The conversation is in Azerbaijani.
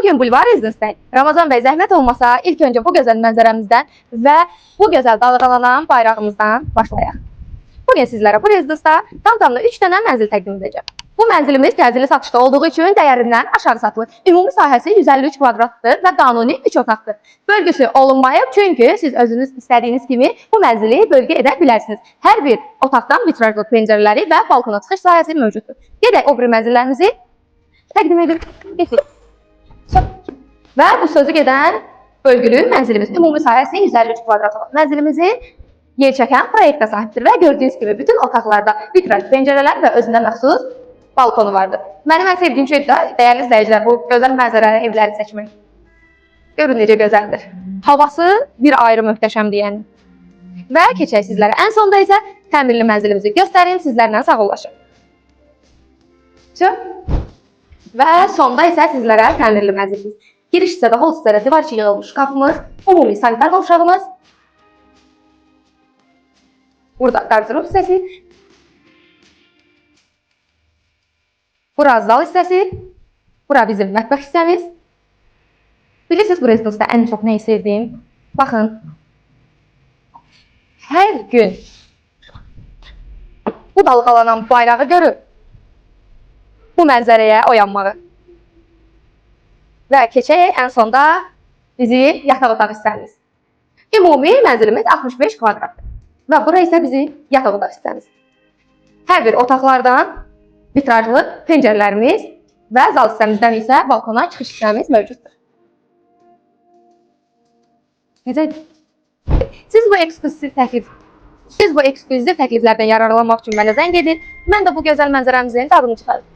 Bugün Bulvar Rezidans'dayım. Ramazan bəy, zəhmət olmasa ilk öncə bu gözəl mənzərəmizdən və bu gözəl dalğalanan bayrağımızdan başlayaq. Bugün sizlərə bu rezidansda tam-tamına 3 dənə mənzil təqdim edəcəm. Bu mənzilimiz təcili satışda olduğu üçün dəyərindən aşağı satılır. Ümumi sahəsi 153 kvadratdır və qanuni 3 otaqdır. Bölgüsü olunmayıb çünki siz özünüz istədiyiniz kimi bu mənzili bölgə edə bilərsiniz. Hər bir otaqdan vitrajlı pəncərələri və balkona çıxış sahəsi mövcuddur. Gedək o biri mənzillərimizi təqdim edirik. Və bu sözü gedən bölgülü mənzilimiz ümumi sahəsi 153 kvadrat olan mənzilimizin yer çəkən proyektə sahibdir və gördüyünüz kimi bütün otaqlarda vitraj pəncərələr və özünə məxsus balkonu vardır. Mənim ən sevdiyim şey də dəyərli izləyicilər bu gözəl mənzərəli evləri seçmək. Görün necə gözəldir. Havası bir ayrı möhtəşəmdir yəni. Və keçək sizlərə. Ən sonda isə təmirli mənzilimizi göstərim, sizlərlə sağollaşım. Və sonda isə sizlərə təmirli mənzilimiz. Giriş hissədə hol hissədə divar içi yığılmış qapımız, ümumi sanitar qovşağımız. Burada qarşılıq hissəsi. Bura zal hissəsi. Bura bizim mətbəx hissəmiz. Bilirsiniz bu rezidansda ən çox nəyi sevdiyim? Baxın. Hər gün bu dalğalanan bayrağı görür. Bu mənzərəyə oyanmağı. Və keçək ən sonda bizim yataq otaq hissəmiz. Ümumi mənzilimiz 65 kvadratdır. Və bura isə bizim yataq otaq hissəmiz. Hər bir otaqlardan vitrajlı pəncərələrimiz və zal hissəmizdən isə balkona çıxış hissəmiz mövcuddur. Necədir? Siz bu eksklüziv təkliflərdən yararlanmaq üçün mənə zəng edin. Mən də bu gözəl mənzərəmizin dadını çıxarım.